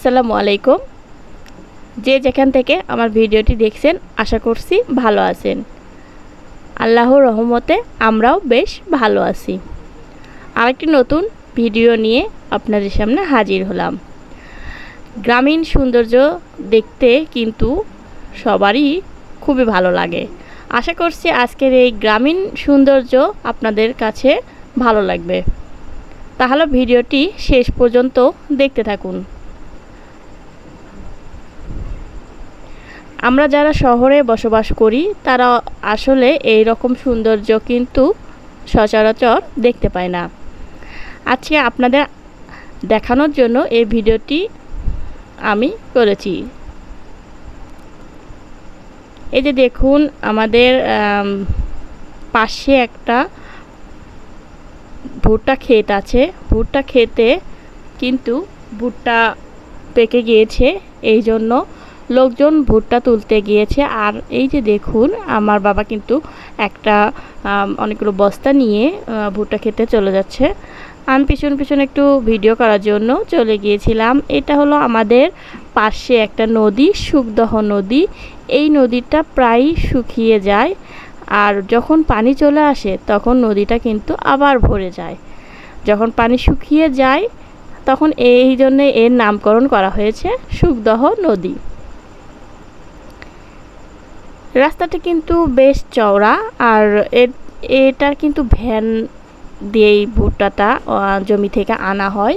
আসসালামু আলাইকুম। যে যেখান থেকে আমার ভিডিওটি দেখছেন আশা করছি ভালো আছেন। আল্লাহর রহমতে আমরাও বেশ ভালো আছি। আরেকটি নতুন ভিডিও নিয়ে আপনাদের সামনে হাজির হলাম। গ্রামীণ সৌন্দর্য দেখতে কিন্তু সবারই খুবই ভালো লাগে। আশা করছি আজকের এই গ্রামীণ সৌন্দর্য আপনাদের কাছে ভালো লাগবে। তাহলে ভিডিওটি শেষ পর্যন্ত দেখতে থাকুন। আমরা যারা শহরে বসবাস করি তারা আসলে এই রকম সৌন্দর্য কিন্তু সচরাচর দেখতে পায় না। আজকে আপনাদের দেখানোর জন্য এই ভিডিওটি আমি করেছি। এই যে দেখুন, আমাদের পাশে একটা ভুট্টা ক্ষেত আছে। ভুট্টা ক্ষেতে কিন্তু ভুট্টা পেকে গিয়েছে, এই জন্য লোকজন ভুট্টা তুলতে গিয়েছে। আর এই যে দেখুন, আমার বাবা কিন্তু অনেকগুলো বস্তা নিয়ে ভুট্টা খেতে চলে যাচ্ছে। আমি পিছন পিছন একটু ভিডিও করার জন্য চলে গিয়েছিলাম। এটা হলো আমাদের পাশে একটা নদী, সুখদহ নদী। এই নদীটা প্রায় শুকিয়ে যায়, আর যখন পানি চলে আসে তখন নদীটা কিন্তু আবার ভরে যায়। যখন পানি শুকিয়ে যায় তখন এই জন্যে এর নামকরণ করা হয়েছে সুখদহ নদী। রাস্তাটা কিন্তু বেশ চওড়া, আর এটার কিন্তু ভ্যান দিয়েই ভুট্টাটা জমি থেকে আনা হয়।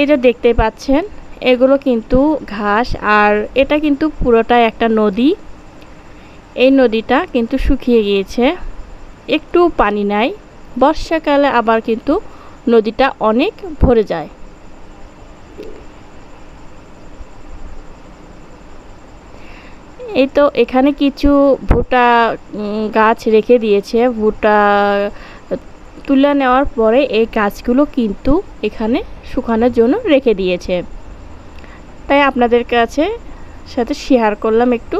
এটা দেখতে পাচ্ছেন, এগুলো কিন্তু ঘাস, আর এটা কিন্তু পুরোটাই একটা নদী। এই নদীটা কিন্তু শুকিয়ে গিয়েছে, একটু পানি নাই। বর্ষাকালে আবার কিন্তু নদীটা অনেক ভরে যায়। এই তো এখানে কিছু ভুট্টা গাছ রেখে দিয়েছে। ভুট্টা তুলে নেওয়ার পরে এই গাছগুলো কিন্তু এখানে শুকানোর জন্য রেখে দিয়েছে, তাই আপনাদের সাথে শেয়ার করলাম একটু।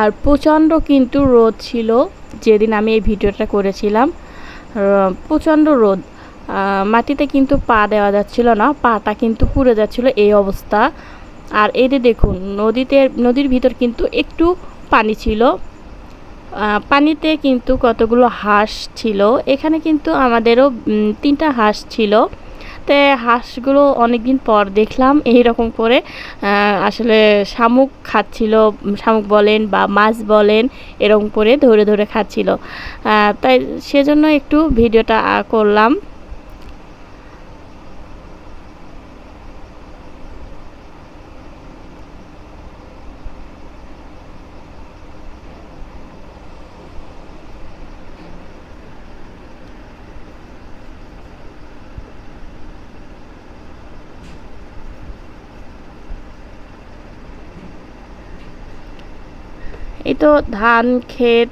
আর প্রচণ্ড কিন্তু রোদ ছিল যেদিন আমি এই ভিডিওটা করেছিলাম। প্রচণ্ড রোদ, মাটিতে কিন্তু পা দেওয়া যাচ্ছিল না, পাটা কিন্তু পুড়ে যাচ্ছিল এই অবস্থা। আর এই যে দেখুন, নদীর ভিতর কিন্তু একটু পানি ছিল। পানিতে কিন্তু কতগুলো হাঁস ছিল। এখানে কিন্তু আমাদেরও 3টা হাঁস ছিল। তো হাঁসগুলো অনেকদিন পর দেখলাম এইরকম করে আসলে শামুক খাচ্ছিল। শামুক বলেন বা মাছ বলেন, এরকম করে ধরে ধরে খাচ্ছিল। তাই সেজন্য একটু ভিডিওটা করলাম। এই তো ধান ক্ষেত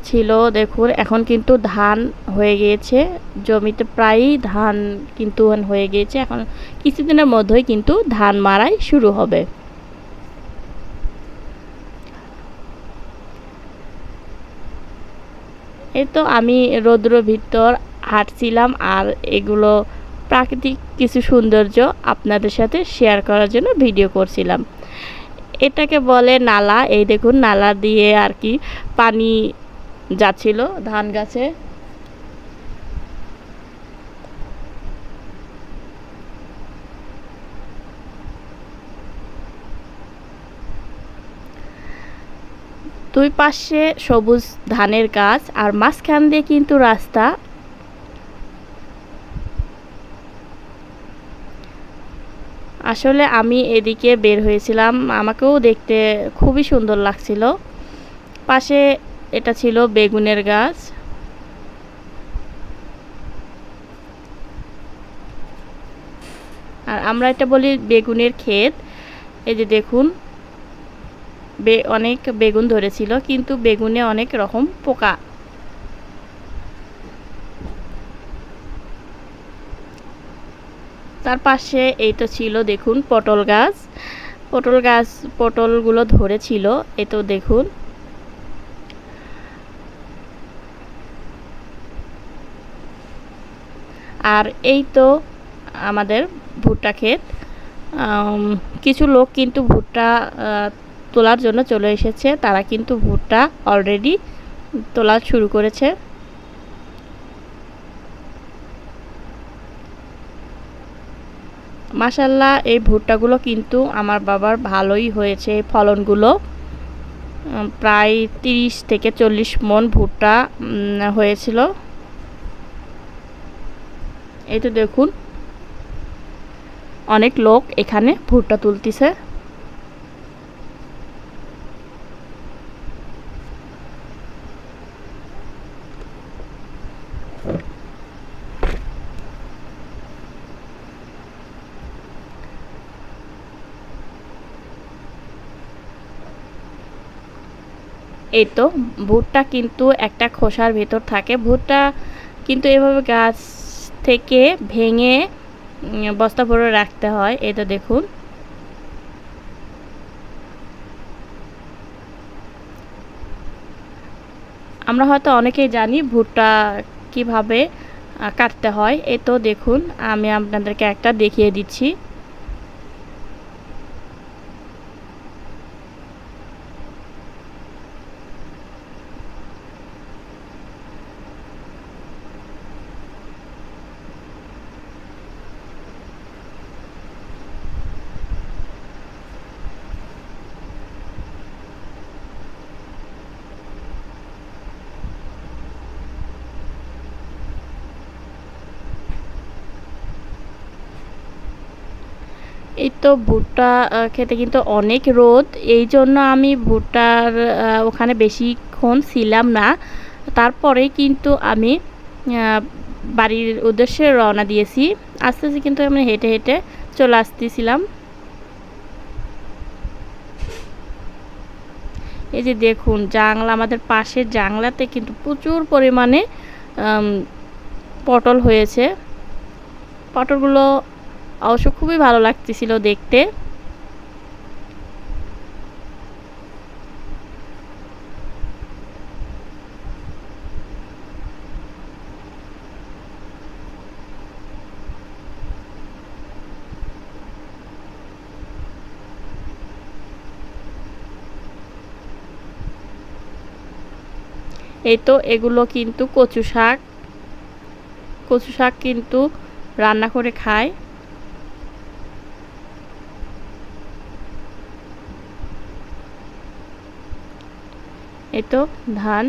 ছিল, দেখুন এখন কিন্তু ধান হয়ে গিয়েছে। জমিতে প্রায়ই ধান কিন্তু হয়ে গিয়েছে। এখন কিছুদিনের মধ্যেই কিন্তু ধান মাড়াই শুরু হবে। এই তো আমি রৌদ্র ভিতর হাঁটছিলাম, আর এগুলো প্রাকৃতিক কিছু সৌন্দর্য আপনাদের সাথে শেয়ার করার জন্য ভিডিও করছিলাম। এটাকে বলে নালা। এই দেখুন, নালা দিয়ে আর কি পানি যাচ্ছিল ধান গাছে। দুই পাশে সবুজ ধানের গাছ, আর মাঝখান দিয়ে কিন্তু রাস্তা। আসলে আমি এদিকে বের হয়েছিলাম, আমাকেও দেখতে খুবই সুন্দর লাগছিল। পাশে এটা ছিল বেগুনের গাছ। আর আমরা এটা বলি বেগুনের ক্ষেত। এই যে দেখুন, অনেক বেগুন ধরেছিল, কিন্তু বেগুনে অনেক রকম পোকা। তার পাশে এই তো ছিল দেখুন পটল গাছ। পটলগুলো ধরেছিল। এই তো দেখুন, আর এই তো আমাদের ভুট্টা ক্ষেত। কিছু লোক কিন্তু ভুট্টা তোলার জন্য চলে এসেছে, তারা কিন্তু ভুট্টা অলরেডি তোলা শুরু করেছে। মাশাআল্লাহ, এই ভুট্টাগুলো কিন্তু আমার বাবার ভালোই হয়েছে। ফলনগুলো প্রায় 30 থেকে 40 মণ ভুট্টা হয়েছিল। এই তো দেখুন, অনেক লোক এখানে ভুট্টা তুলতেছে। এই তো ভুট্টা কিন্তু একটা খোসার ভেতর থাকে। ভুট্টা কিন্তু এভাবে গাছ থেকে ভেঙে বস্তা ভরে রাখতে হয়। এই তো দেখুন, আমরা হয়তো অনেকেই জানি ভুট্টা কিভাবে কাটতে হয়। এই তো দেখুন, আমি আপনাদেরকে একটা দেখিয়ে দিচ্ছি। এই তো ভুট্টা খেতে কিন্তু অনেক রোদ, এই জন্য আমি ভুট্টার ওখানে বেশিক্ষণ ছিলাম না। তারপরেই কিন্তু আমি বাড়ির উদ্দেশ্যে রওনা দিয়েছি। আস্তে আস্তে কিন্তু আমি হেঁটে হেঁটে চলে আসতেছিলাম। এই যে দেখুন, জাংলা, আমাদের পাশের জাংলাতে কিন্তু প্রচুর পরিমাণে পটল হয়েছে। পটলগুলো অবশ্য খুবই ভালো লাগতেছিল দেখতে। এই তো এগুলো কিন্তু কচু শাক। কচু শাক কিন্তু রান্না করে খায়। এই তো ধান।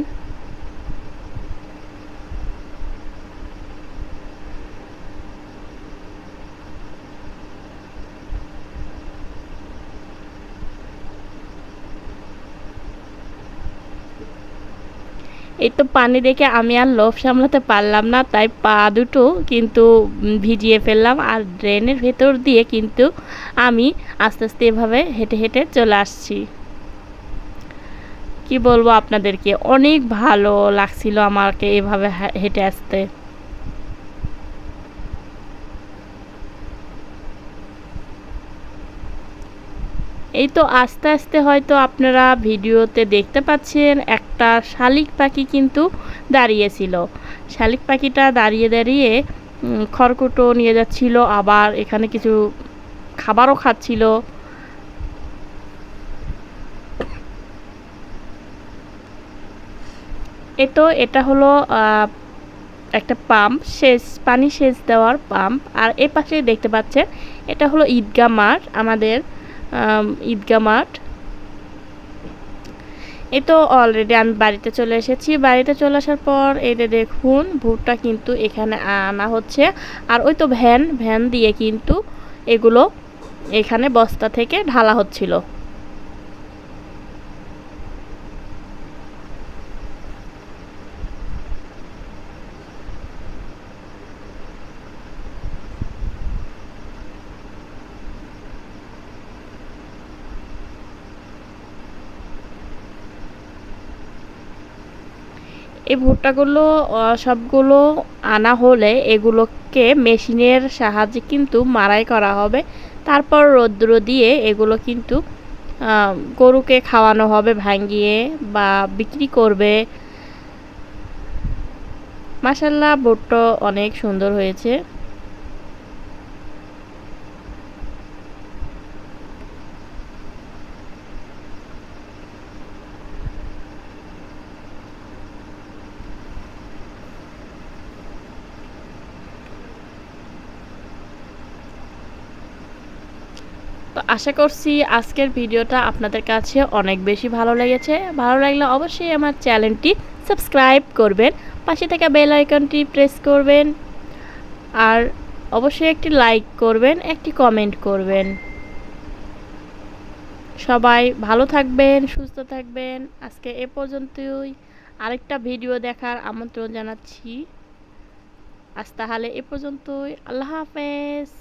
এই তো পানি দেখে আমি আর লোভ সামলাতে পারলাম না, তাই পা দুটো কিন্তু ভিজিয়ে ফেললাম। আর ড্রেনের ভেতর দিয়ে কিন্তু আমি আস্তে আস্তে এভাবে হেঁটে হেঁটে চলে আসছি। কি বলবো আপনাদেরকে, অনেক ভালো লাগছিল আমাকে এভাবে হেঁটে আসতে। এই তো আস্তে আস্তে হয়তো আপনারা ভিডিওতে দেখতে পাচ্ছেন একটা শালিক পাখি কিন্তু দাঁড়িয়েছিল। শালিক পাখিটা দাঁড়িয়ে দাঁড়িয়ে খড়কুটো নিয়ে যাচ্ছিল, আবার এখানে কিছু খাবারও খাচ্ছিল। তো এটা হলো একটা পাম্প, পানি সেচ দেওয়ার পাম্প। আর এ পাশে দেখতে পাচ্ছেন এটা হলো ঈদগাহ মাঠ, আমাদের ঈদগাহ মাঠ। এই তো অলরেডি আমি বাড়িতে চলে এসেছি। বাড়িতে চলে আসার পর এই যে দেখুন, ভুট্টা কিন্তু এখানে আনা হচ্ছে। আর ওই তো ভ্যান দিয়ে কিন্তু এগুলো এখানে বস্তা থেকে ঢালা হচ্ছিল। এই ভুট্টাগুলো সবগুলো আনা হলে এগুলোকে মেশিনের সাহায্যে কিন্তু মাড়াই করা হবে। তারপর রৌদ্র দিয়ে এগুলো কিন্তু গরুকে খাওয়ানো হবে ভাঙিয়ে, বা বিক্রি করবে। মাশাআল্লাহ বোটটা অনেক সুন্দর হয়েছে। তো আশা করছি আজকের ভিডিওটা আপনাদের কাছে অনেক বেশি ভালো লেগেছে। ভালো লাগলে অবশ্যই আমার চ্যানেলটি সাবস্ক্রাইব করবেন, পাশে থাকা বেল আইকনটি প্রেস করবেন, আর অবশ্যই একটি লাইক করবেন, একটি কমেন্ট করবেন। সবাই ভালো থাকবেন, সুস্থ থাকবেন। আজকে এ পর্যন্তই। আরেকটা ভিডিও দেখার আমন্ত্রণ জানাচ্ছি। আজ তাহলে এ পর্যন্তই। আল্লাহ হাফেজ।